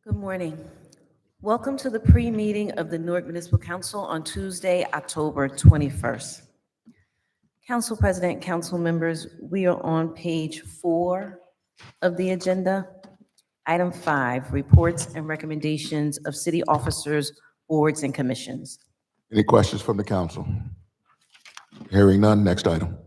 Good morning. Welcome to the pre-meeting of the Newark Municipal Council on Tuesday, October 21st. Council President, council members, we are on page 4 of the agenda. Item 5, reports and recommendations of city officers, boards, and commissions. Any questions from the council? Hearing none, next item.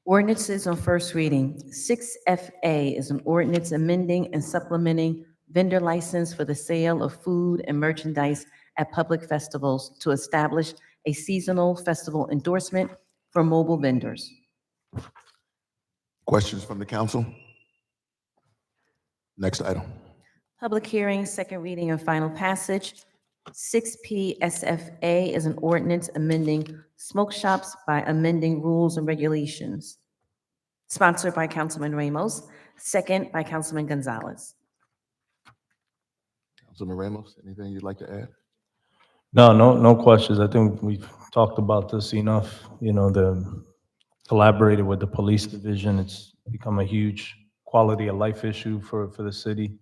Ordinances on first reading. 6FA is an ordinance amending and supplementing vendor license for the sale of food and merchandise at public festivals to establish a seasonal festival endorsement for mobile vendors. Questions from the council? Next item. Public hearing, second reading and final passage. 6PSFA is an ordinance amending smoke shops by amending rules and regulations. Sponsored by Councilman Ramos, second by Councilman Gonzalez. Councilman Ramos, anything you'd like to add? No questions. I think we've talked about this enough. Collaborated with the police division. It's become a huge quality of life issue for the city.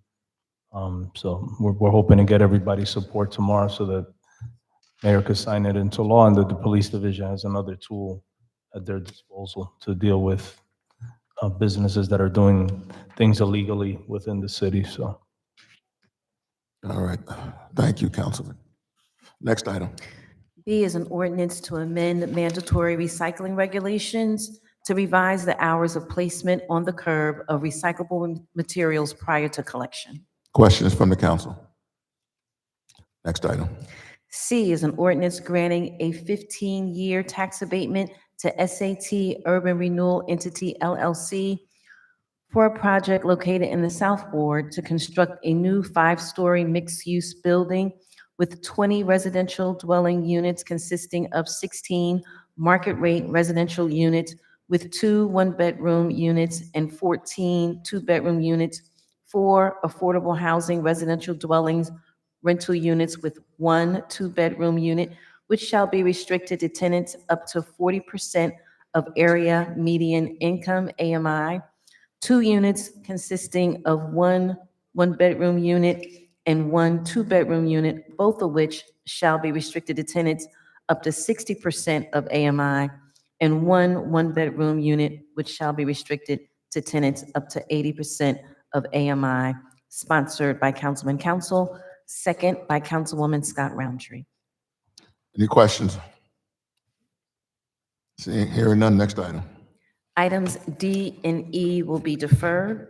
So we're hoping to get everybody's support tomorrow so that mayor could sign it into law and that the police division has another tool at their disposal to deal with businesses that are doing things illegally within the city. So. All right. Thank you, Councilman. Next item. B is an ordinance to amend mandatory recycling regulations to revise the hours of placement on the curb of recyclable materials prior to collection. Questions from the council? Next item. C is an ordinance granting a 15-year tax abatement to SAT Urban Renewal Entity LLC for a project located in the South Ward to construct a new 5-story mixed-use building with 20 residential dwelling units consisting of 16 market-rate residential units with 2 one-bedroom units and 14 two-bedroom units, 4 affordable housing residential dwellings rental units with 1 two-bedroom unit, which shall be restricted to tenants up to 40% of area median income AMI, 2 units consisting of 1 one-bedroom unit and 1 two-bedroom unit, both of which shall be restricted to tenants up to 60% of AMI, and 1 one-bedroom unit, which shall be restricted to tenants up to 80% of AMI, sponsored by Councilman Council, second by Councilwoman Scott Roundtree. Any questions? Hearing none, next item. Items D and E will be deferred.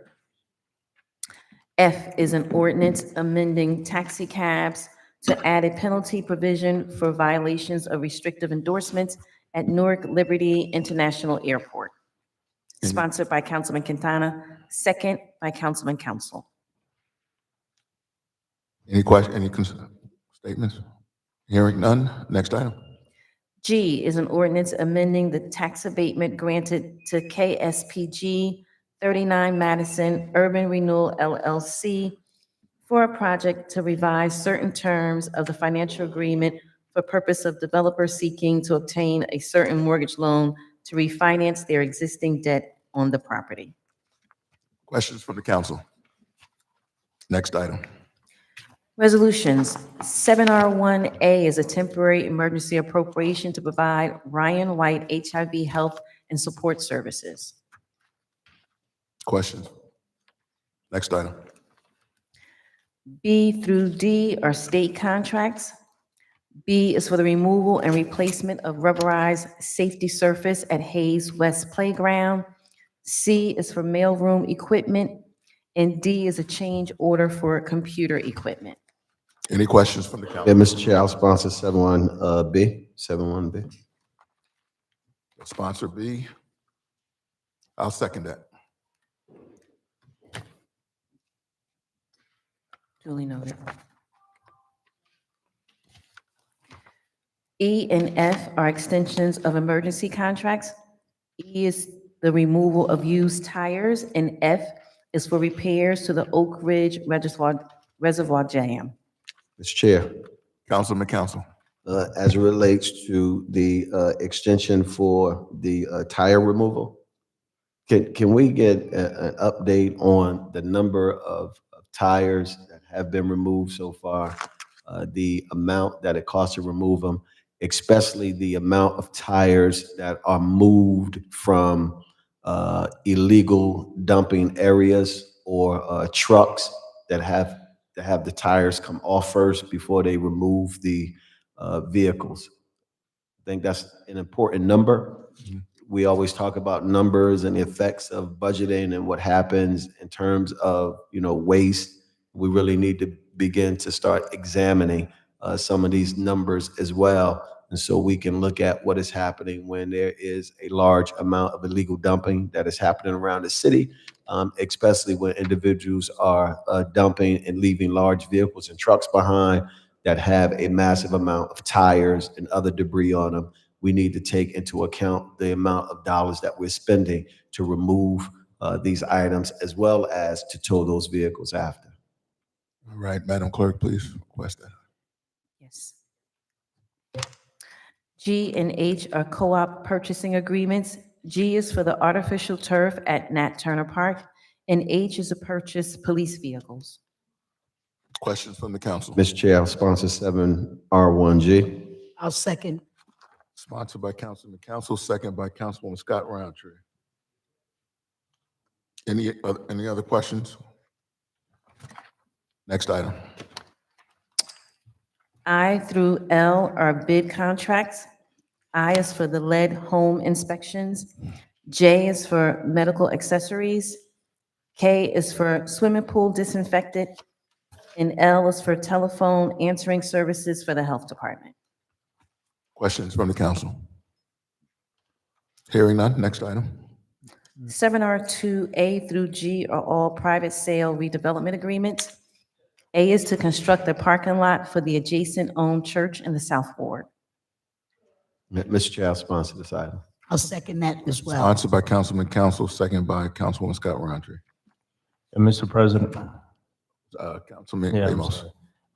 F is an ordinance amending taxi cabs to add a penalty provision for violations of restrictive endorsements at Newark Liberty International Airport. Sponsored by Councilman Quintana, second by Councilman Council. Any statements? Hearing none, next item. G is an ordinance amending the tax abatement granted to KSPG 39 Madison Urban Renewal LLC for a project to revise certain terms of the financial agreement for purpose of developers seeking to obtain a certain mortgage loan to refinance their existing debt on the property. Questions from the council? Next item. Resolutions. 7R1A is a temporary emergency appropriation to provide Ryan White HIV health and support services. Questions? Next item. B through D are state contracts. B is for the removal and replacement of rubberized safety surface at Hayes West Playground. C is for mailroom equipment. And D is a change order for computer equipment. Any questions from the Yeah, council? Mr. Chair, I'll sponsor 71B. 71B. Sponsor B. I'll second that. Duly noted. E and F are extensions of emergency contracts. E is the removal of used tires, and F is for repairs to the Oak Ridge Reservoir Jam. Mr. Chair, Councilman Council. as it relates to the extension for the tire removal, can we get an update on the number of tires that have been removed so far, the amount that it costs to remove them, especially the amount of tires that are moved from illegal dumping areas or trucks that have the tires come off first before they remove the vehicles. I think that's an important number. We always talk about numbers and the effects of budgeting and what happens in terms of, waste. We really need to begin to start examining some of these numbers as well. And so we can look at what is happening when there is a large amount of illegal dumping that is happening around the city, especially when individuals are dumping and leaving large vehicles and trucks behind that have a massive amount of tires and other debris on them. We need to take into account the amount of dollars that we're spending to remove these items as well as to tow those vehicles after. All right, Madam Clerk, please request that. Yes. G and H are co-op purchasing agreements. G is for the artificial turf at Nat Turner Park, and H is to purchase police vehicles. Questions from the council? Mr. Chair, I'll sponsor 7R1G. I'll second. Sponsored by Councilman Council, second by Councilwoman Scott Roundtree. Any other questions? Next item. I through L are bid contracts. I is for the lead home inspections. J is for medical accessories. K is for swimming pool disinfectant. And L is for telephone answering services for the health department. Questions from the council? Hearing none, next item. 7R2A through G are all private sale redevelopment agreements. A is to construct a parking lot for the adjacent owned church in the South Ward. Mr. Chair, I'll sponsor this item. I'll second that as well. Sponsored by Councilman Council, second by Councilwoman Scott Roundtree. And Mr. President. Councilman Yeah, I'm Ramos.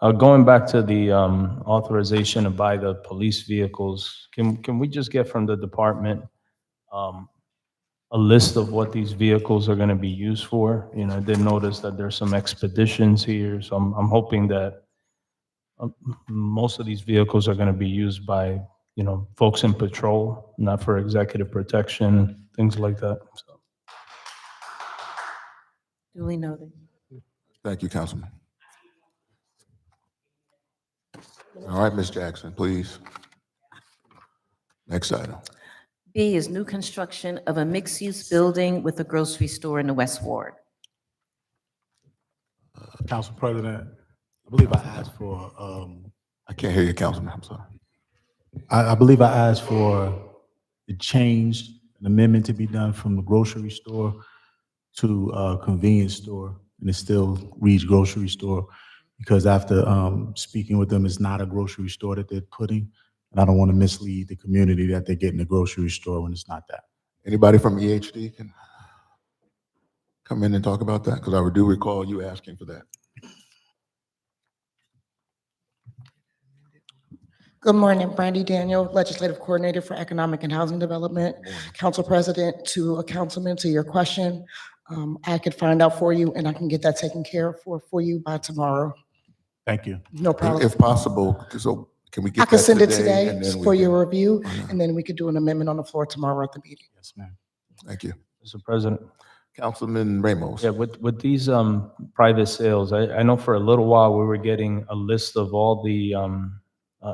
sorry. Going back to the authorization to buy the police vehicles, can we just get from the department a list of what these vehicles are going to be used for? I did notice that there's some expeditions here, so I'm hoping that most of these vehicles are going to be used by, folks in patrol, not for executive protection, things like that. So. Duly noted. Thank you, Councilman. All right, Ms. Jackson, please. Next item. B is new construction of a mixed-use building with a grocery store in the West Ward. Council President, I believe I asked for, I can't hear you, Councilman, I'm sorry. I believe I asked for the change, an amendment to be done from the grocery store to a convenience store, and it still reads grocery store, because after speaking with them, it's not a grocery store that they're putting, and I don't want to mislead the community that they're getting a grocery store when it's not that. Anybody from EHD can come in and talk about that? Because I do recall you asking for that. Good morning, Brandy Daniel, Legislative Coordinator for Economic and Housing Development. Council President, to a councilman, to your question, I could find out for you and I can get that taken care of for you by tomorrow. Thank you. No problem. If possible, so can we get I can that send it today? today And then we for can- your review, and then we could do an amendment on the floor tomorrow at the meeting. Yes, ma'am. Thank you. Mr. President. Councilman Ramos. Yeah, with these private sales, I know for a little while we were getting a list of all the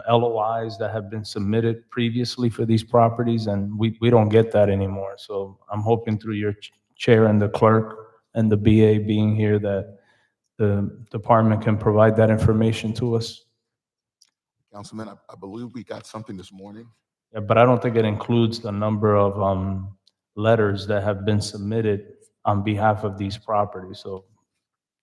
LOIs that have been submitted previously for these properties, and we don't get that anymore. So I'm hoping through your chair and the clerk and the BA being here that the department can provide that information to us. Councilman, I believe we got something this morning. Yeah, but I don't think it includes the number of letters that have been submitted on behalf of these properties. So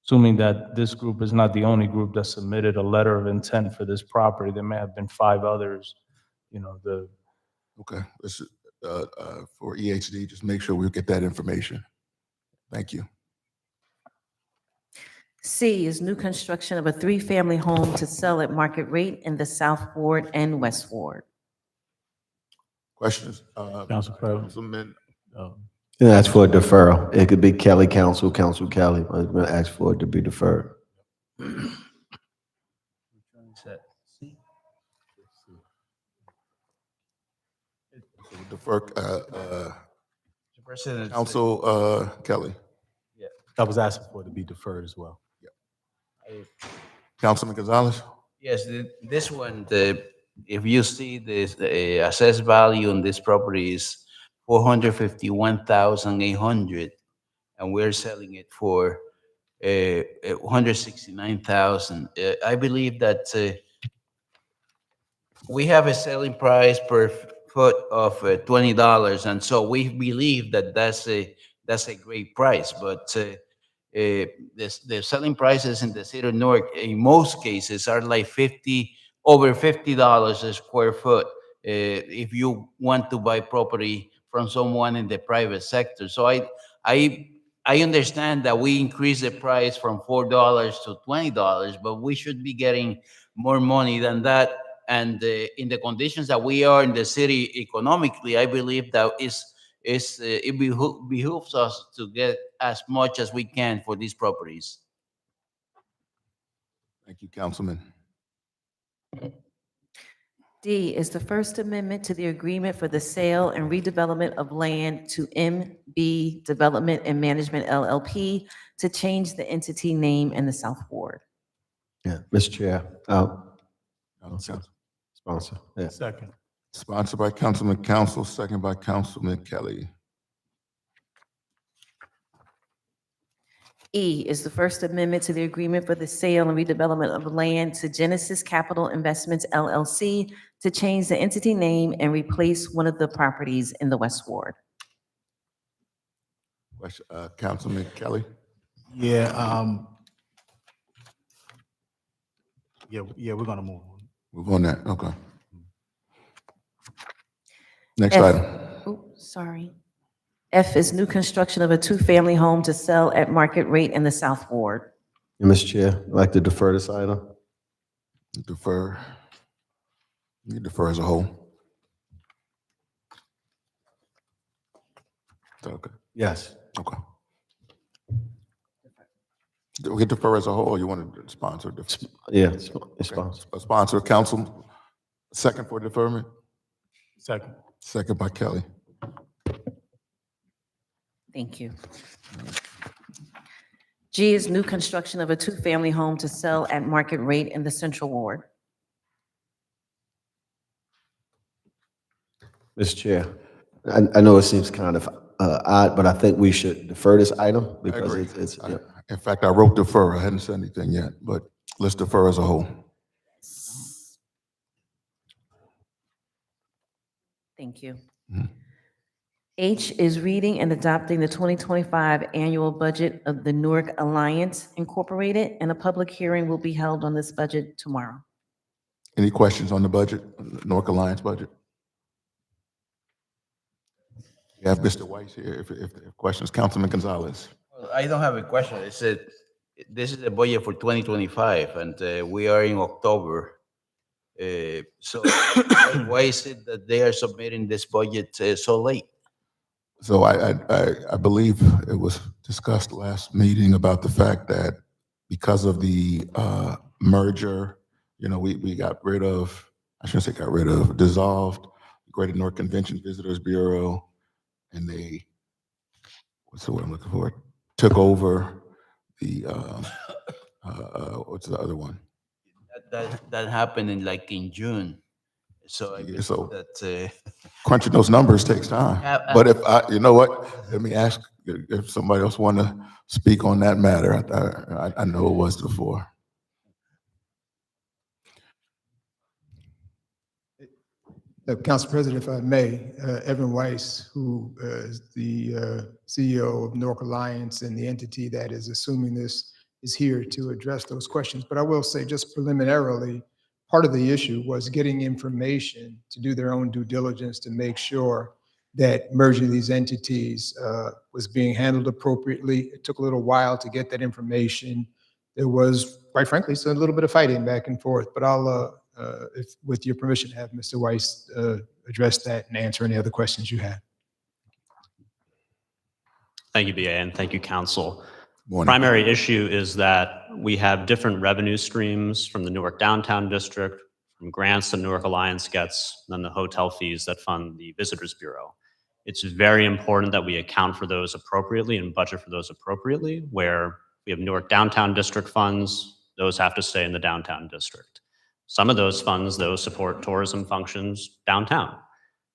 assuming that this group is not the only group that submitted a letter of intent for this property, there may have been 5 others, Okay, this is, for EHD, just make sure we get that information. Thank you. C is new construction of a 3-family home to sell at market rate in the South Ward and West Ward. Questions? Council President. Councilman, And ask for a deferral. It could be Kelly Council, Council Kelly. I'm going to ask for it to be deferred. So we defer, President. Council, Kelly, I was asking for it to be deferred as well. Councilman Gonzalez? Yes, this one, if you see this, the assessed value on this property is 451,800, and we're selling it for 169,000. I believe that we have a selling price per foot of $20, and so we believe that that's a great price. But the selling prices in the city of Newark, in most cases, are like over $50 a square foot. If you want to buy property from someone in the private sector, so I understand that we increase the price from $4 to $20, but we should be getting more money than that. And in the conditions that we are in the city economically, I believe that it behooves us to get as much as we can for these properties. Thank you, Councilman. D is the First Amendment to the agreement for the sale and redevelopment of land to MB Development and Management LLP to change the entity name in the South Ward. Yeah, Mr. Chair, Council. sponsor, yeah. Second. Sponsored by Councilman Council, second by Councilman Kelly. E is the First Amendment to the agreement for the sale and redevelopment of land to Genesis Capital Investments LLC to change the entity name and replace one of the properties in the West Ward. Question, Councilman Kelly? Yeah, we're gonna move on. Move on that, okay. Next F. item. Oh, sorry. F is new construction of a two-family home to sell at market rate in the South Ward. Mr. Chair, I'd like to defer this item. Defer. You defer as a whole. Okay, Yes. okay. Do we defer as a whole, or you want to sponsor? Yeah, it's sponsor. A sponsor, council, second for deferment, Second. second by Kelly. Thank you. G is new construction of a two-family home to sell at market rate in the Central Ward. Mr. Chair, I know it seems kind of odd, but I think we should defer this item because agree. it's yeah. In fact, I wrote defer, I hadn't said anything yet, but let's defer as a whole. Thank you. Mhm. H is reading and adopting the 2025 annual budget of the Newark Alliance Incorporated, and a public hearing will be held on this budget tomorrow. Any questions on the budget, Newark Alliance budget? We have Mr. Weiss here, if questions, Councilman Gonzalez. Well, I don't have a question. It's this is the budget for 2025, and we are in October. So why is it that they are submitting this budget so late? So I believe it was discussed last meeting about the fact that because of the merger, you know, we got rid of, I shouldn't say got rid of, dissolved Greater Newark Convention Visitors Bureau, and they, what's the word I'm looking for? Took over the, what's the other one? That happened in June. So I Yeah, believe so- that Crunching those numbers takes time. But if you know what, let me ask if somebody else want to speak on that matter. I know it was before. Council President, if I may, Evan Weiss, who is the CEO of Newark Alliance and the entity that is assuming this, is here to address those questions. But I will say just preliminarily, part of the issue was getting information to do their own due diligence to make sure that merging these entities was being handled appropriately. It took a little while to get that information. There was, quite frankly, a little bit of fighting back and forth, but I'll, if, with your permission, have Mr. Weiss address that and answer any other questions you have. Thank you, BA, and thank you, Council. Morning. Primary issue is that we have different revenue streams from the Newark Downtown District, from grants that Newark Alliance gets, and then the hotel fees that fund the Visitors Bureau. It's very important that we account for those appropriately and budget for those appropriately, where we have Newark Downtown District funds, those have to stay in the Downtown District. Some of those funds, though, support tourism functions downtown.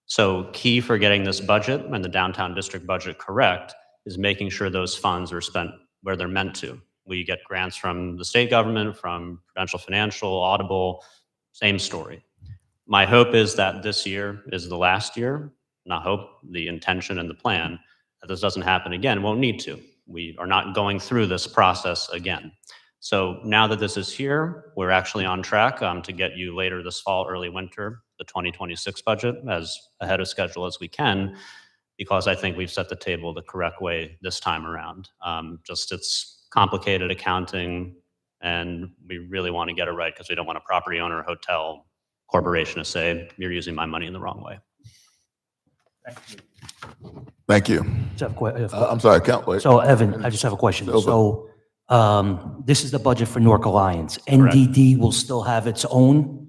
So key for getting this budget and the Downtown District budget correct is making sure those funds are spent where they're meant to. We get grants from the state government, from Prudential Financial, Audible, same story. My hope is that this year is the last year, not hope, the intention and the plan, that this doesn't happen again. Won't need to. We are not going through this process again. So now that this is here, we're actually on track to get you later this fall, early winter, the 2026 budget as ahead of schedule as we can, because I think we've set the table the correct way this time around. Just it's complicated accounting, and we really want to get it right because we don't want a property owner, hotel, corporation to say, you're using my money in the wrong way. Thank you. I'm sorry, wait. So Evan, I just have a question. Silva. So this is the budget for Newark Alliance. Correct. NDD will still have its own?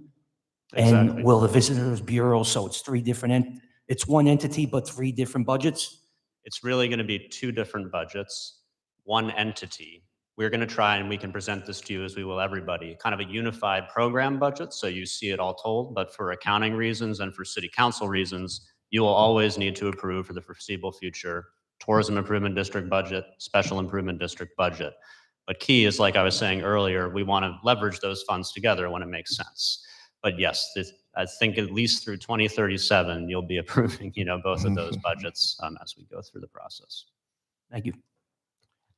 Exactly. And will the Visitors Bureau, so it's three different, it's one entity, but three different budgets? It's really going to be two different budgets, one entity. We're going to try, and we can present this to you as we will everybody, kind of a unified program budget, so you see it all told, but for accounting reasons and for city council reasons, you will always need to approve for the foreseeable future tourism improvement district budget, special improvement district budget. But key is, like I was saying earlier, we want to leverage those funds together when it makes sense. But yes, I think at least through 2037, you'll be approving, both of those budgets as we go through the process. Thank you.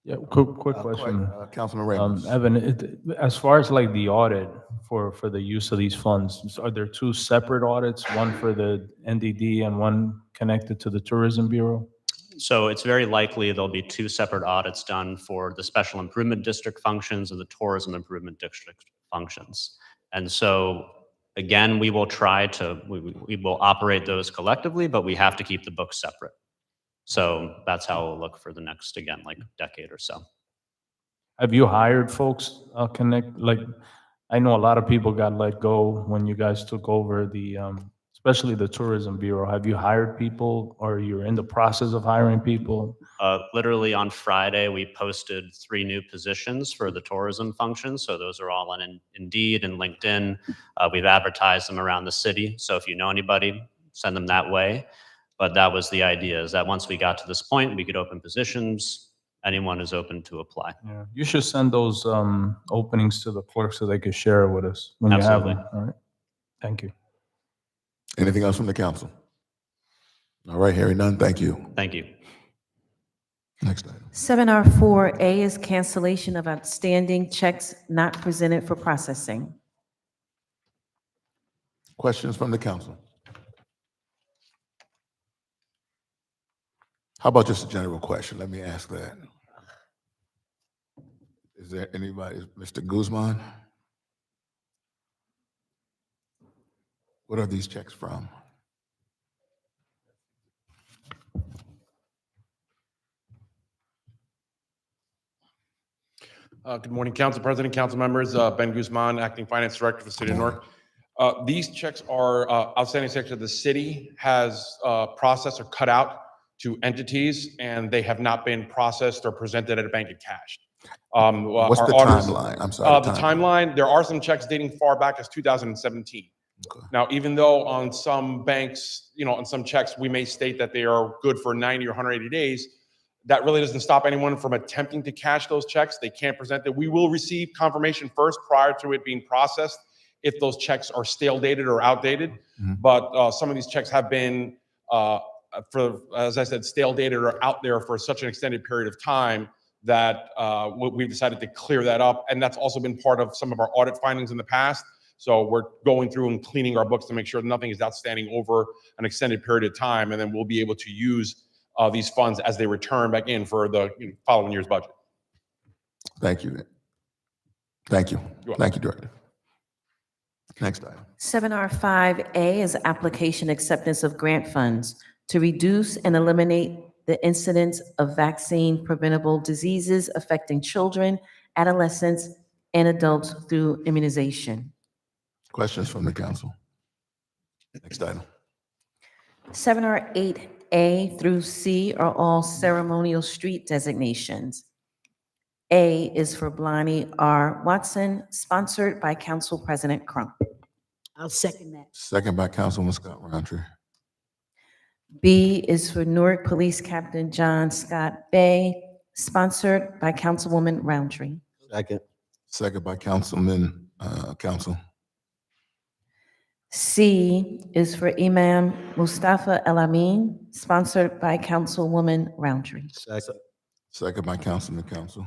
Yeah, quick question. Councilman Ramos. Evan, as far as like the audit for the use of these funds, are there two separate audits, one for the NDD and one connected to the Tourism Bureau? So it's very likely there'll be two separate audits done for the special improvement district functions and the tourism improvement district functions. And so again, we will try to, we will operate those collectively, but we have to keep the books separate. So that's how we'll look for the next, again, like decade or so. Have you hired folks like, I know a lot of people got let go when you guys took over the, especially the Tourism Bureau. Have you hired people, or you're in the process of hiring people? Literally on Friday, we posted 3 new positions for the tourism function. So those are all on Indeed and LinkedIn. We've advertised them around the city. So if you know anybody, send them that way. But that was the idea, is that once we got to this point, we could open positions. Anyone is open to apply. Yeah, you should send those openings to the clerk so they can share it with us when you have Absolutely. them. All right. Thank you. Anything else from the council? All right, hearing none, thank you. Thank you. Next item. 7R4A is cancellation of outstanding checks not presented for processing. Questions from the council? How about just a general question? Let me ask that. Is there anybody, Mr. Guzman? What are these checks from? Good morning, Council President, council members. Ben Guzman, Acting Finance Director for the City of Newark. These checks are outstanding checks that the city has processed or cut out to entities, and they have not been processed or presented at a bank and cashed. What's the timeline? I'm sorry. The timeline, there are some checks dating far back as 2017. Okay. Now, even though on some banks, on some checks, we may state that they are good for 90 or 180 days, that really doesn't stop anyone from attempting to cash those checks. They can't present that. We will receive confirmation first prior to it being processed if those checks are stale dated or outdated. Mm-hmm. But some of these checks have been, as I said, stale dated or out there for such an extended period of time that we've decided to clear that up. And that's also been part of some of our audit findings in the past. So we're going through and cleaning our books to make sure nothing is outstanding over an extended period of time. And then we'll be able to use these funds as they return back in for the following year's budget. Thank you. Thank you. Thank you, Director. Next item. 7R5A is application acceptance of grant funds to reduce and eliminate the incidence of vaccine preventable diseases affecting children, adolescents, and adults through immunization. Questions from the council? Next item. 7R8A through C are all ceremonial street designations. A is for Blani R. Watson, sponsored by Council President Crump. I'll second that. Second by Councilman Scott Roundtree. B is for Newark Police Captain John Scott Bay, sponsored by Councilwoman Roundtree. Second. Second by Councilman, Council. C is for Imam Mustafa El Amin, sponsored by Councilwoman Roundtree. Second. Second by Councilman Council.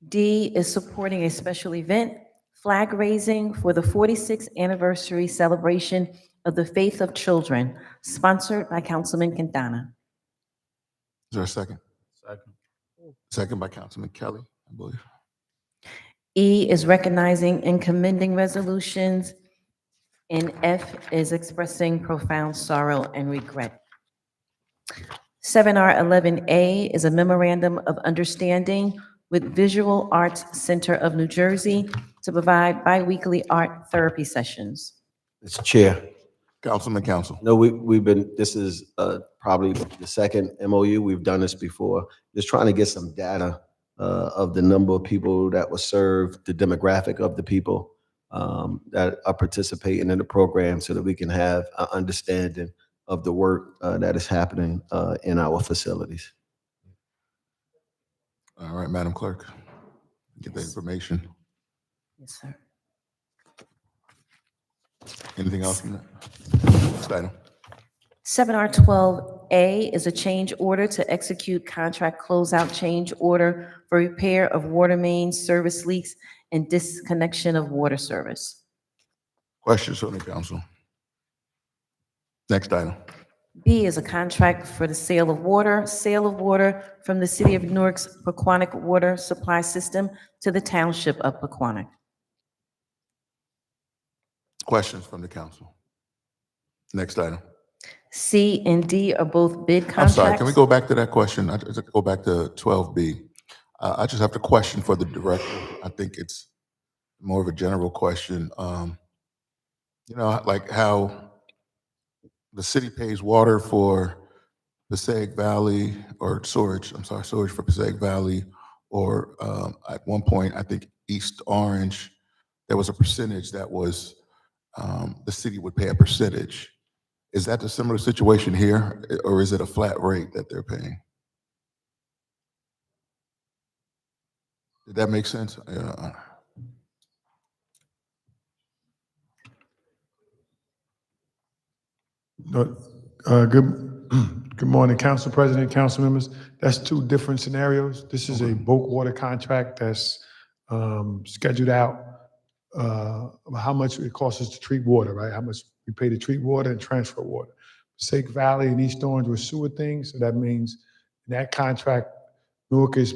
D is supporting a special event, flag raising for the 46th anniversary celebration of the Faith of Children, sponsored by Councilman Quintana. Is there a second? Second. Second by Councilman Kelly, I believe. E is recognizing and commending resolutions, and F is expressing profound sorrow and regret. 7R11A is a memorandum of understanding with Visual Arts Center of New Jersey to provide biweekly art therapy sessions. Mr. Chair. Councilman Council. No, we've been, this is probably the second MOU. We've done this before. Just trying to get some data of the number of people that were served, the demographic of the people that are participating in the program so that we can have an understanding of the work that is happening in our facilities. All right, Madam Clerk, get the information. Yes, sir. Anything else from that? Next item. 7R12A is a change order to execute contract closeout change order for repair of water main service leaks and disconnection of water service. Questions from the council? Next item. B is a contract for the sale of water from the City of Newark's Pequannock Water Supply System to the Township of Pequannock. Questions from the council? Next item. C and D are both bid I'm contracts. sorry, can we go back to that question? I just go back to 12B. I just have a question for the director. I think it's more of a general question. You know, like how the city pays water for Passaic Valley, or storage for Passaic Valley, or at one point, I think East Orange, there was a percentage that was, the city would pay a percentage. Is that a similar situation here, or is it a flat rate that they're paying? Did that make sense? Good morning, Council President, council members. That's two different scenarios. This is a bulk water contract that's scheduled out, how much it costs us to treat water, right? How much we pay to treat water and transfer water. Passaic Valley and East Orange were sewer things, so that means in that contract, Newark is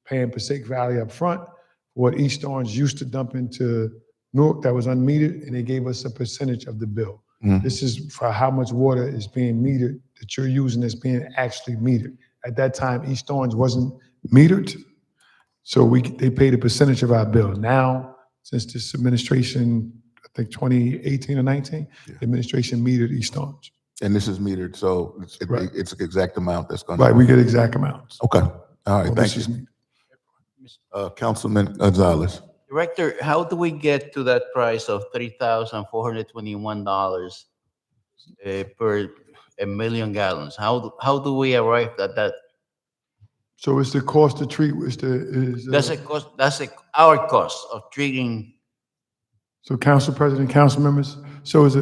paying Passaic Valley up front for what East Orange used to dump into Newark that was unmetered, and they gave us a percentage of the bill. This is for how much water is being metered that you're using that's being actually metered. At that time, East Orange wasn't metered, so they paid a percentage of our bill. Now, since this administration, I think 2018 or 19, the administration metered East Orange. And this is metered, so Right. it's the exact amount that's going to. Right, we get exact amounts. Okay, all right, Well, thank this you. is- Councilman Gonzalez. Director, how do we get to that price of $3,421 per a million gallons? How do we arrive at that? So it's the cost to treat, That's a cost. Our cost of treating. So Council President, council members, so it's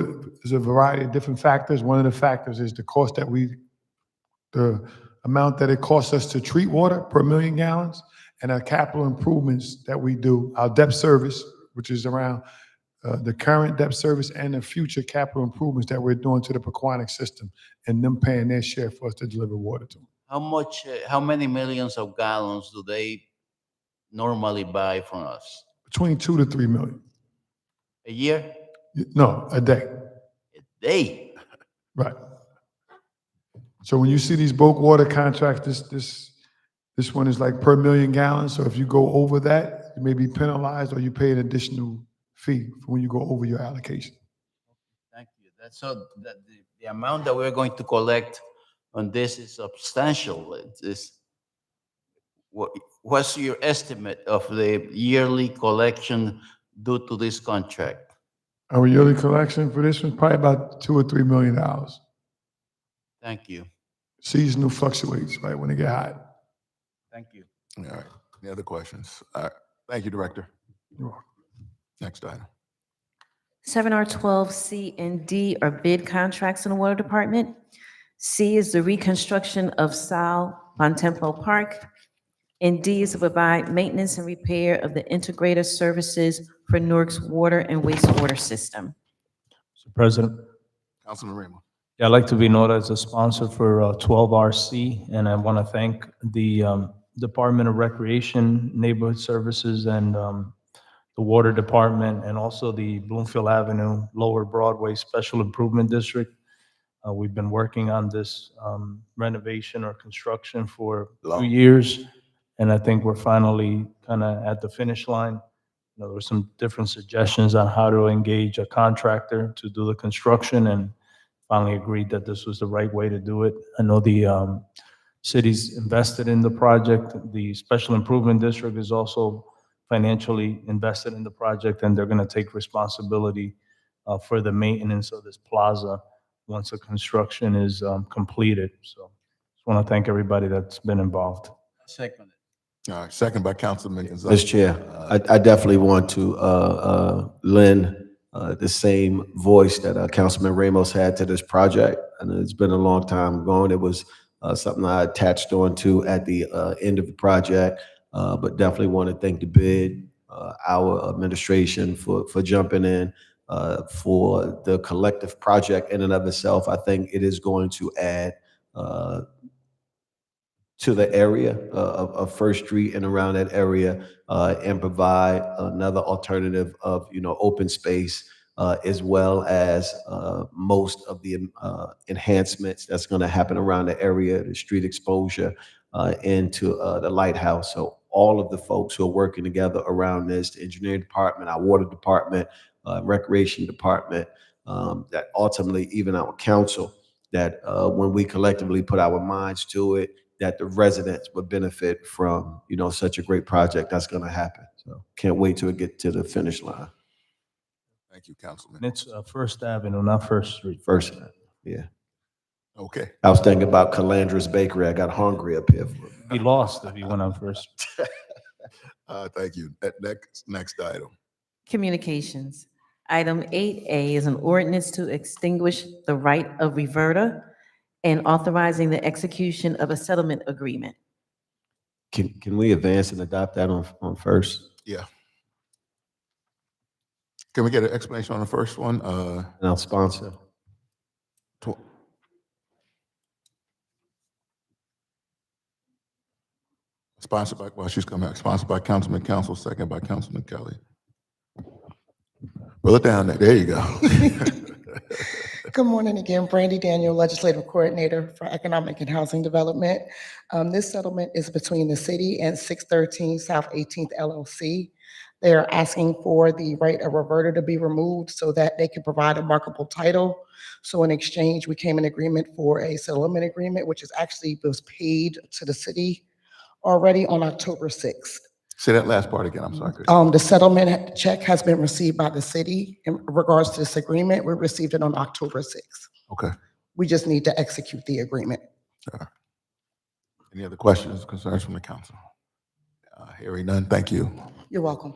a variety of different factors. One of the factors is the cost the amount that it costs us to treat water per million gallons, and our capital improvements that we do, our debt service, which is around the current debt service and the future capital improvements that we're doing to the Pequannock system, and them paying their share for us to deliver water to them. How many millions of gallons do they normally buy from us? Between 2 to 3 million. A year? No, a day. A day? Right. So when you see these bulk water contracts, this one is like per million gallons. So if you go over that, you may be penalized or you pay an additional fee for when you go over your allocation. Thank you. That's so that the amount that we're going to collect on this is substantial. What's your estimate of the yearly collection due to this contract? Our yearly collection for this one, probably about $2 or $3 million. Thank you. Seasonal fluctuates, right, when it get hot. Thank you. All right. Any other questions? All right. Thank you, Director. You're welcome. Next item. 7R12C and D are bid contracts in the Water Department. C is the reconstruction of Sal Bontempo Park. And D is to provide maintenance and repair of the integrated services for Newark's water and wastewater system. Mr. President, Councilman Ramos. yeah, I'd like to be noted as a sponsor for 12RC, and I want to thank the Department of Recreation, Neighborhood Services, and the Water Department, and also the Bloomfield Avenue Lower Broadway Special Improvement District. We've been working on this renovation or construction for 2 years, and I think we're finally kind of at the finish line. You know, there were some different suggestions on how to engage a contractor to do the construction, and finally agreed that this was the right way to do it. I know the city's invested in the project. The Special Improvement District is also financially invested in the project, and they're going to take responsibility for the maintenance of this plaza once the construction is completed. So just want to thank everybody that's been involved. Second. All right. Second by Councilman Gonzalez. Mr. Chair, I definitely want to lend the same voice that Councilman Ramos had to this project. And it's been a long time going. It was something I attached on to at the end of the project, but definitely want to thank the bid, our administration for jumping in, for the collective project in and of itself. I think it is going to add to the area of First Street and around that area, and provide another alternative of, open space, as well as most of the enhancements that's going to happen around the area, the street exposure into the lighthouse. So all of the folks who are working together around this, the engineering department, our water department, recreation department, that ultimately even our council, that when we collectively put our minds to it, that the residents would benefit from, such a great project that's going to happen. So can't wait till it get to the finish line. Thank you, Councilman. And it's First Avenue, not First Street. First, yeah. Okay. I was thinking about Calandra's Bakery. I got hungry up here. Be lost if you went on First. Thank you. Next item. Communications. Item 8A is an ordinance to extinguish the right of reverter and authorizing the execution of a settlement agreement. Can we advance and adopt that on first? Yeah. Can we get an explanation on the first one? And I'll sponsor. Sponsored by, while she's coming back, sponsored by Councilman Council, second by Councilman Kelly. Roll it down there. There you go. Good morning again, Brandy Daniel, Legislative Coordinator for Economic and Housing Development. This settlement is between the city and 613 South 18th LLC. They are asking for the right of reverter to be removed so that they can provide a marketable title. So in exchange, we came in agreement for a settlement agreement, which is actually was paid to the city already on October 6th. Say that last part again. I'm sorry. The settlement check has been received by the city in regards to this agreement. We received it on October 6th. Okay. We just need to execute the agreement. Any other questions, concerns from the council? Hearing none, thank you. You're welcome.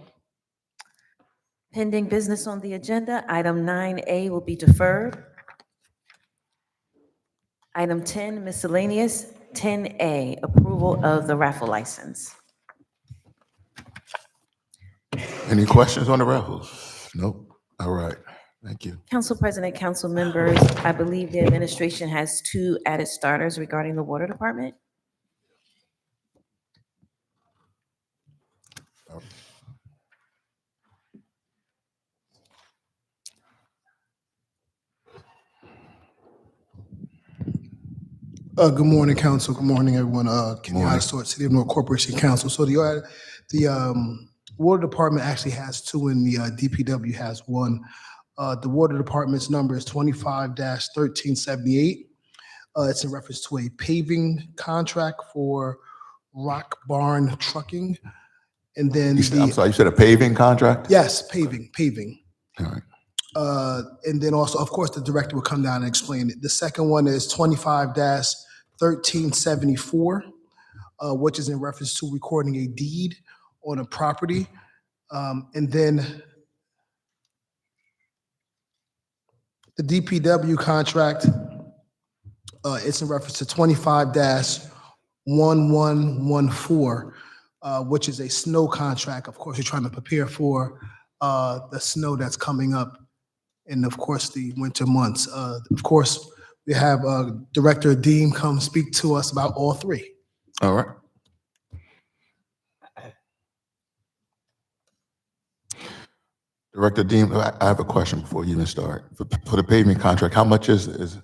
Pending business on the agenda, item 9A will be deferred. Item 10, miscellaneous. 10A, approval of the raffle license. Any questions on the raffles? Nope. All right. Thank you. Council President, council members, I believe the administration has 2 added starters regarding the water department. Good morning, council. Good morning, everyone. Kenny Morning. Ottosort, City of Newark Corporation Council. So the water department actually has two, and the DPW has one. The water department's number is 25-1378. It's in reference to a paving contract for Rock Barn Trucking. And then I'm sorry, you said a paving contract? yes, paving. All right. And then also, of course, the director will come down and explain it. The second one is 25-1374, which is in reference to recording a deed on a property. And then the DPW contract, it's in reference to 25-1114, which is a snow contract. Of course, you're trying to prepare for the snow that's coming up, and of course, the winter months. Of course, we have Director Deem come speak to us about all three. All right. Director Dean, I have a question before you even start. For the paving contract, how much is it?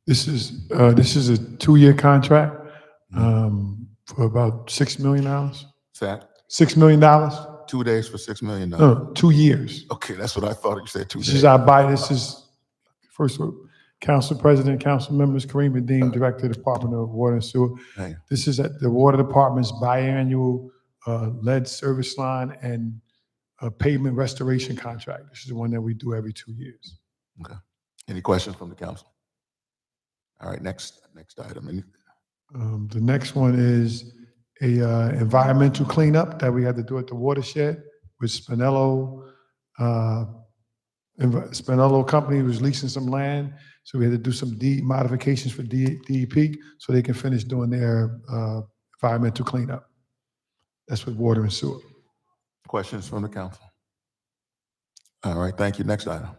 This is a 2-year contract for about $6 million. That $6 million? 2 days for $6 million? No, 2 years. Okay, that's what I thought you said, 2 days. This is, first of all, Council President, Council members, Kareem Adeem, Director of the Department of Water and Sewer. Hey. This is at the Water Department's biannual lead service line and pavement restoration contract. This is the one that we do every 2 years. Okay. Any questions from the council? All right, next item. The next one is a environmental cleanup that we had to do at the watershed with Spinello. Spinello Company was leasing some land, so we had to do some deed modifications for DEP so they can finish doing their environmental cleanup. That's with water and sewer. Questions from the council? All right, thank you. Next item.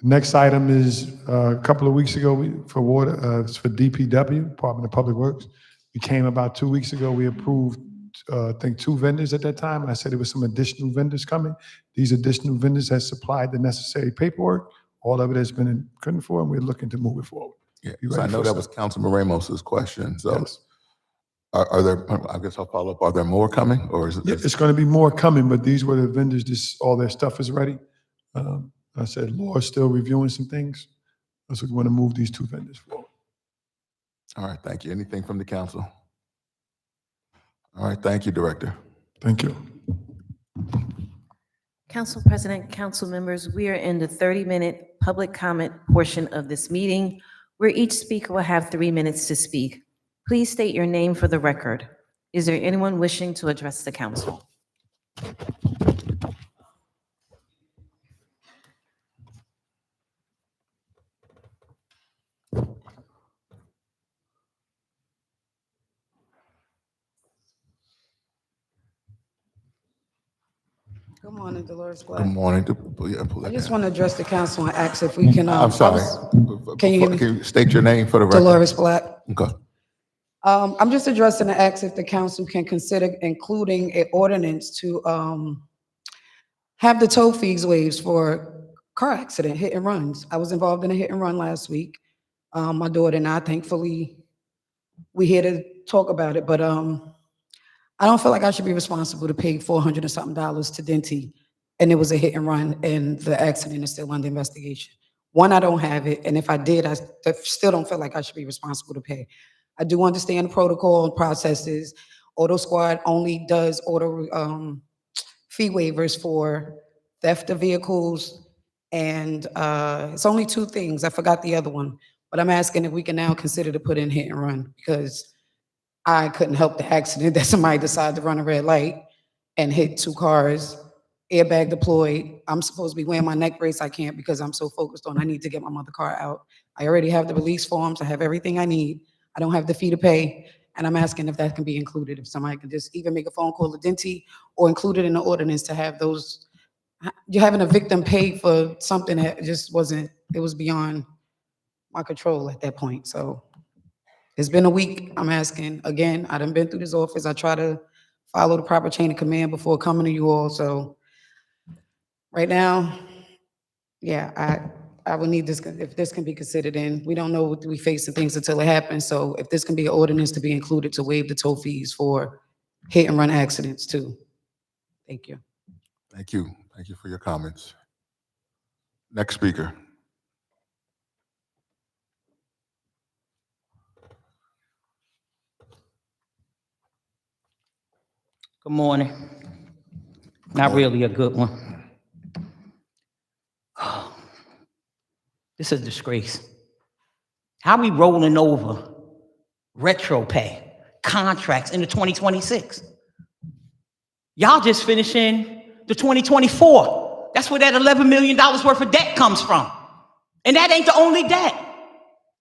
The next item is a couple of weeks ago for water, it's for DPW, Department of Public Works. We came about 2 weeks ago. We approved, I think, 2 vendors at that time. I said there was some additional vendors coming. These additional vendors have supplied the necessary paperwork. All of it has been good for, and we're looking to move it forward. Yeah, so I know that was Councilman Ramos's question. So Yes. are there, I guess I'll follow up, are there more coming, or is it? Yeah, it's going to be more coming, but these were the vendors, all their stuff is ready. I said, Laura's still reviewing some things. So we want to move these 2 vendors forward. All right, thank you. Anything from the council? All right, thank you, Director. Thank you. Council President, council members, we are in the 30-minute public comment portion of this meeting, where each speaker will have 3 minutes to speak. Please state your name for the record. Is there anyone wishing to address the council? Good morning, Dolores Good Black. morning. I just want to address the council and ask if we can. I'm sorry. Can you hear me? Can you state your name for the record? Dolores Black. Okay. I'm just addressing the ask if the council can consider including an ordinance to have the toll fees waived for car accident, hit and runs. I was involved in a hit and run last week. My daughter and I, thankfully, we're here to talk about it, but I don't feel like I should be responsible to pay $400 and something to Denti, and it was a hit and run, and the accident is still under investigation. One, I don't have it, and if I did, I still don't feel like I should be responsible to pay. I do understand the protocol and processes. Auto Squad only does fee waivers for theft of vehicles, and it's only 2 things. I forgot the other one, but I'm asking if we can now consider to put in hit and run, because I couldn't help the accident that somebody decided to run a red light and hit 2 cars, airbag deployed. I'm supposed to be wearing my neck brace. I can't because I'm so focused on I need to get my mother car out. I already have the release forms. I have everything I need. I don't have the fee to pay. And I'm asking if that can be included, if somebody can just even make a phone call to Denti or include it in the ordinance to have those. You're having a victim pay for something that just wasn't, it was beyond my control at that point. So it's been a week. I'm asking again. I done been through this office. I try to follow the proper chain of command before coming to you all. So right now, yeah, I would need this, if this can be considered in, we don't know what we face the things until it happens, so if this can be an ordinance to be included to waive the toll fees for hit and run accidents too. Thank you. Thank you. Thank you for your comments. Next speaker. Good morning. Not really a good one. This is a disgrace. How we rolling over retro pay contracts into 2026? Y'all just finishing the 2024. That's where that $11 million worth of debt comes from. And that ain't the only debt.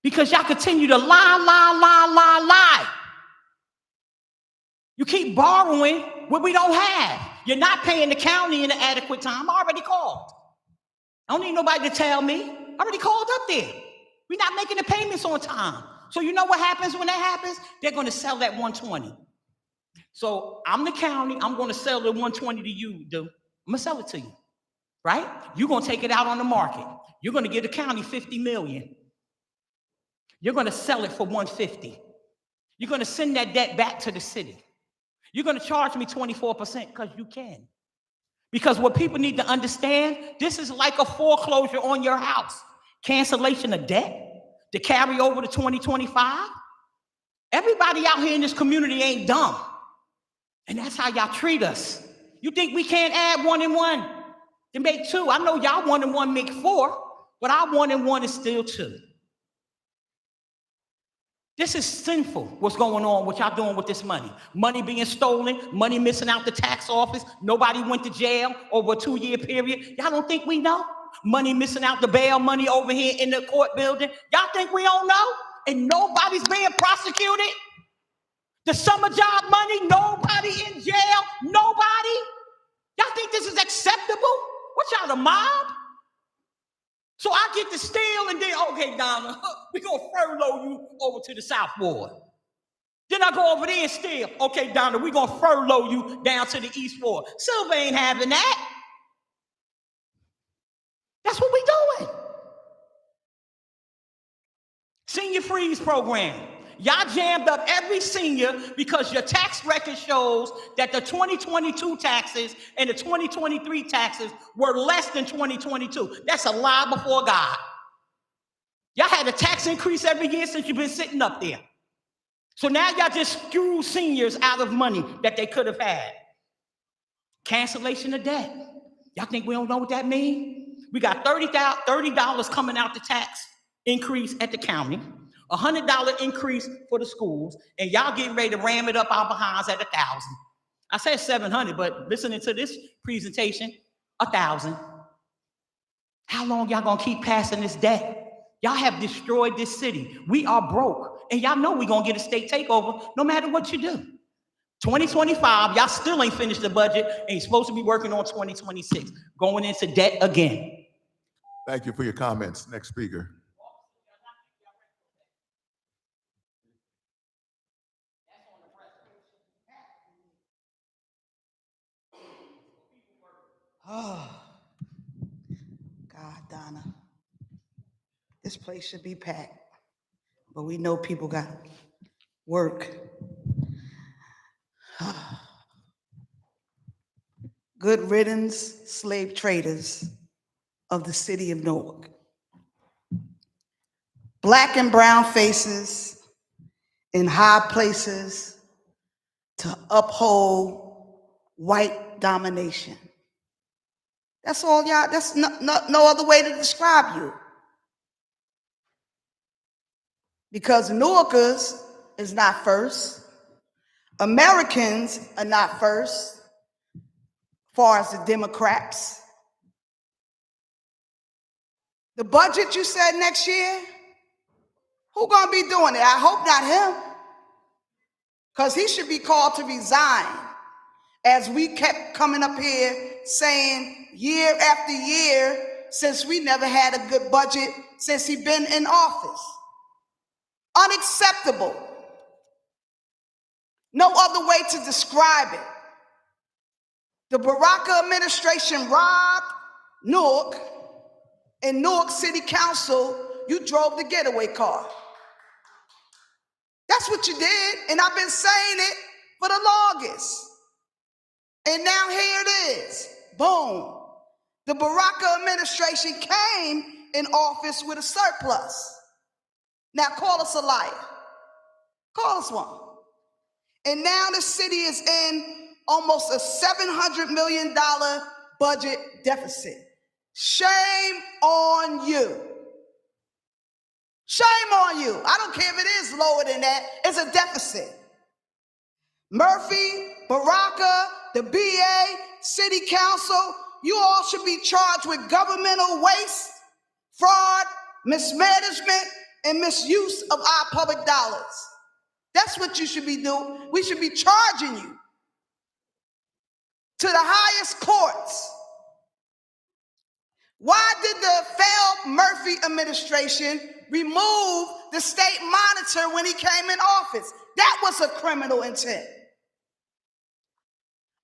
Because y'all continue to lie. You keep borrowing what we don't have. You're not paying the county in an adequate time. I already called. I don't need nobody to tell me. I already called up there. We're not making the payments on time. So you know what happens when that happens? They're going to sell that 120. So I'm the county. I'm going to sell the 120 to you, dude. I'm going to sell it to you, right? You're going to take it out on the market. You're going to give the county $50 million. You're going to sell it for $150. You're going to send that debt back to the city. You're going to charge me 24% because you can. Because what people need to understand, this is like a foreclosure on your house. Cancellation of debt to carry over to 2025. Everybody out here in this community ain't dumb. And that's how y'all treat us. You think we can't add 1 and 1 to make 2? I know y'all 1 and 1 make 4, but our 1 and 1 is still 2. This is sinful, what's going on, what y'all doing with this money. Money being stolen, money missing out the tax office, nobody went to jail over a 2-year period. Y'all don't think we know? Money missing out the bail money over here in the court building. Y'all think we don't know? And nobody's being prosecuted? The summer job money, nobody in jail, nobody? Y'all think this is acceptable? What y'all, the mob? So I get to steal and then, okay, Donna, we're going to furlough you over to the South Ward. Then I go over there and steal. Okay, Donna, we're going to furlough you down to the East Ward. Silver ain't having that. That's what we doing. Senior freeze program. Y'all jammed up every senior because your tax record shows that the 2022 taxes and the 2023 taxes were less than 2022. That's a lie before God. Y'all had a tax increase every year since you've been sitting up there. So now y'all just screw seniors out of money that they could have had. Cancellation of debt. Y'all think we don't know what that means? We got $30 coming out the tax increase at the county. $100 increase for the schools, and y'all getting ready to ram it up our behinds at 1,000. I said 700, but listening to this presentation, 1,000. How long y'all gonna keep passing this debt? Y'all have destroyed this city. We are broke, and y'all know we gonna get a state takeover no matter what you do. 2025, y'all still ain't finished the budget, and you're supposed to be working on 2026, going into debt again. Thank you for your comments. Next speaker. Oh, God, Donna. This place should be packed, but we know people got work. Good riddance, slave traders of the city of Newark. Black and brown faces in high places to uphold white domination. That's all y'all, that's no other way to describe you. Because Newarkers is not first. Americans are not first, as far as the Democrats. The budget you said next year, who gonna be doing it? I hope not him. Because he should be called to resign, as we kept coming up here saying year after year, since we never had a good budget since he been in office. Unacceptable. No other way to describe it. The Barack administration robbed Newark In Newark City Council, you drove the getaway car. That's what you did, and I've been saying it for the longest. And now here it is, boom. The Baraka administration came in office with a surplus. Now call us a liar. Call us one. And now the city is in almost a $700 million budget deficit. Shame on you. Shame on you. I don't care if it is lower than that. It's a deficit. Murphy, Baraka, the BA, City Council, you all should be charged with governmental waste, fraud, mismanagement, and misuse of our public dollars. That's what you should be doing. We should be charging you to the highest courts. Why did the failed Murphy administration remove the state monitor when he came in office? That was a criminal intent.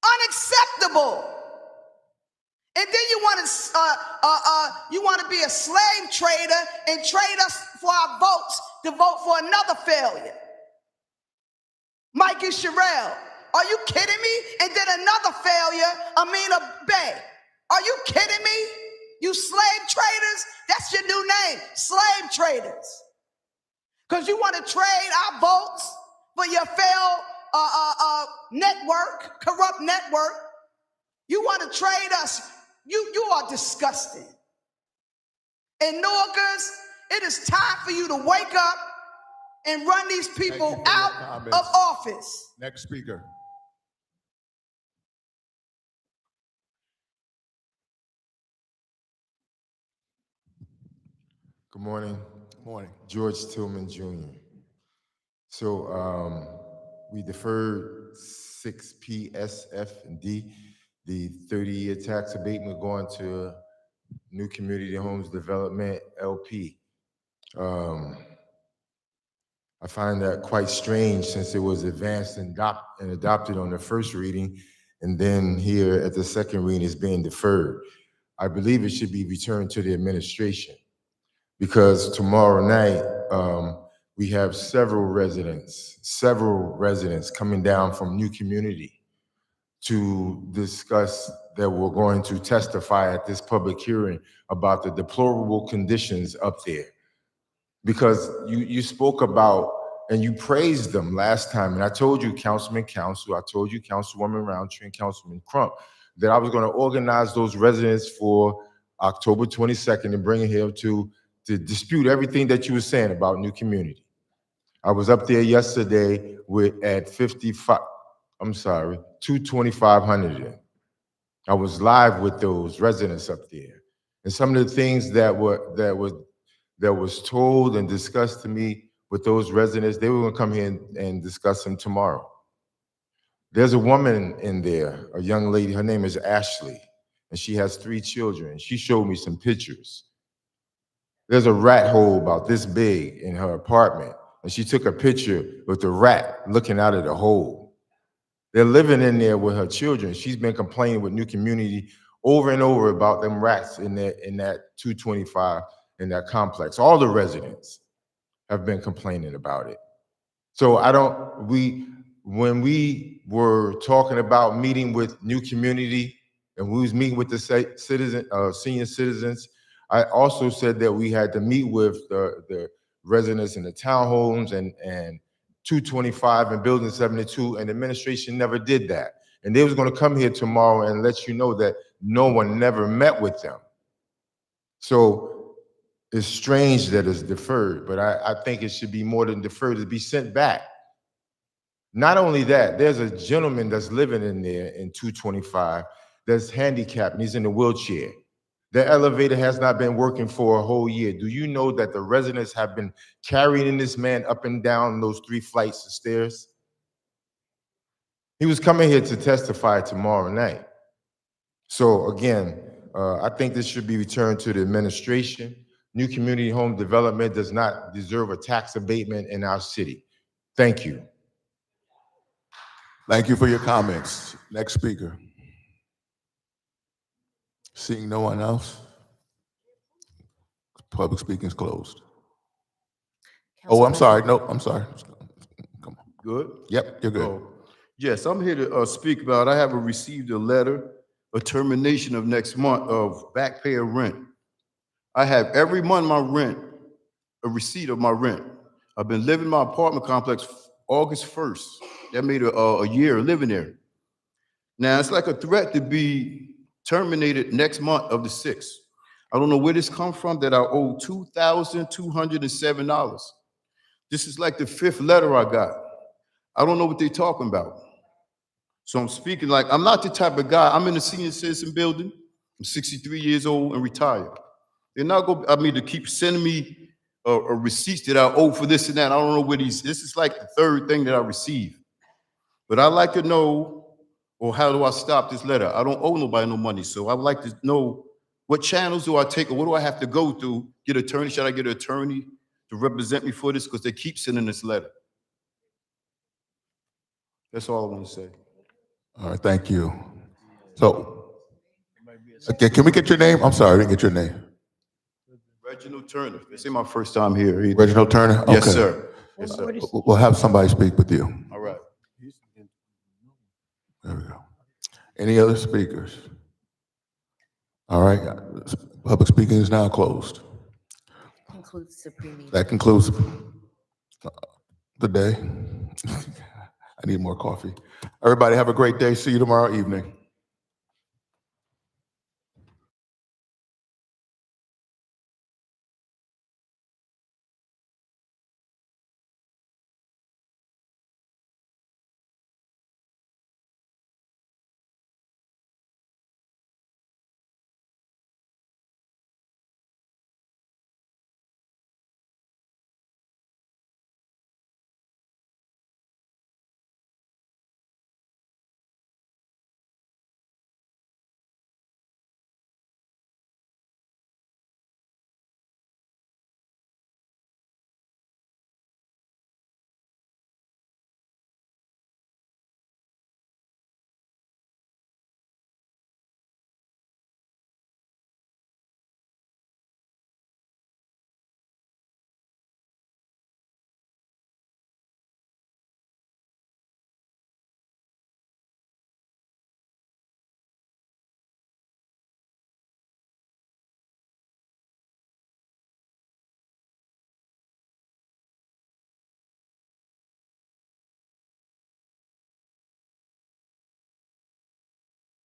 Unacceptable. And then you want to be a slave trader and trade us for our votes to vote for another failure. Mikey Sherrill, are you kidding me? And then another failure, Amina Bay. Are you kidding me? You slave traders, that's your new name, slave traders. Because you want to trade our votes for your failed network, corrupt network. You want to trade us. You are disgusting. And Newarkers, it is time for you to wake up and run these people out of office. Next speaker. Good morning. Good morning. George Tillman Jr. So we deferred 6P, S, F, and D, the 30-year tax abatement going to New Community Homes Development, LP. I find that quite strange since it was advanced and adopted on the first reading, and then here at the second reading is being deferred. I believe it should be returned to the administration because tomorrow night we have several residents coming down from New Community to discuss that we're going to testify at this public hearing about the deplorable conditions up there. Because you spoke about and you praised them last time, and I told you, Councilman Council, I told you, Councilwoman Roundtree and Councilman Crump, that I was going to organize those residents for October 22nd and bring it here to dispute everything that you were saying about New Community. I was up there yesterday at 22500. I was live with those residents up there, and some of the things that was told and discussed to me with those residents, they were going to come here and discuss them tomorrow. There's a woman in there, a young lady, her name is Ashley, and she has 3 children. She showed me some pictures. There's a rat hole about this big in her apartment, and she took a picture with the rat looking out of the hole. They're living in there with her children. She's been complaining with New Community over and over about them rats in that 225 in that complex. All the residents have been complaining about it. So when we were talking about meeting with New Community and we was meeting with the senior citizens, I also said that we had to meet with the residents in the townhomes and 225 and Building 72, and the administration never did that. And they was going to come here tomorrow and let you know that no one never met with them. So it's strange that it's deferred, but I think it should be more than deferred, to be sent back. Not only that, there's a gentleman that's living in there in 225 that's handicapped and he's in a wheelchair. The elevator has not been working for a whole year. Do you know that the residents have been carrying this man up and down those 3 flights of stairs? He was coming here to testify tomorrow night. So again, I think this should be returned to the administration. New Community Home Development does not deserve a tax abatement in our city. Thank you. Thank you for your comments. Next speaker. Seeing no one else. Public speaking is closed. Council Oh, I'm sorry. President. No, I'm sorry. Come on. Good? Yep, you're good. Oh, yes, I'm here to speak about, I have received a letter, a termination of next month of back pay of rent. I have every month my rent, a receipt of my rent. I've been living in my apartment complex August 1st. That made a year living there. Now, it's like a threat to be terminated next month of the 6th. I don't know where this come from that I owe $2,207. This is like the 5th letter I got. I don't know what they're talking about. So I'm speaking like, I'm not the type of guy, I'm in the senior citizen building. I'm 63 years old and retired. They're not going, to keep sending me a receipts that I owe for this and that. I don't know where this is like the 3rd thing that I receive. But I'd like to know, or how do I stop this letter? I don't owe nobody no money. So I'd like to know what channels do I take or what do I have to go through? Get an attorney? Should I get an attorney to represent me for this? Because they keep sending this letter. That's all I want to say. All right, thank you. So, okay, can we get your name? I'm sorry, I didn't get your name. Reginald Turner. This ain't my first time here either. Reginald Turner? Yes, Okay. sir. Yes, sir. We'll have somebody speak with you. All right. There we go. Any other speakers? All right, public speaking is now closed. Concludes the pre-meeting. That concludes the day. I need more coffee. Everybody have a great day. See you tomorrow evening.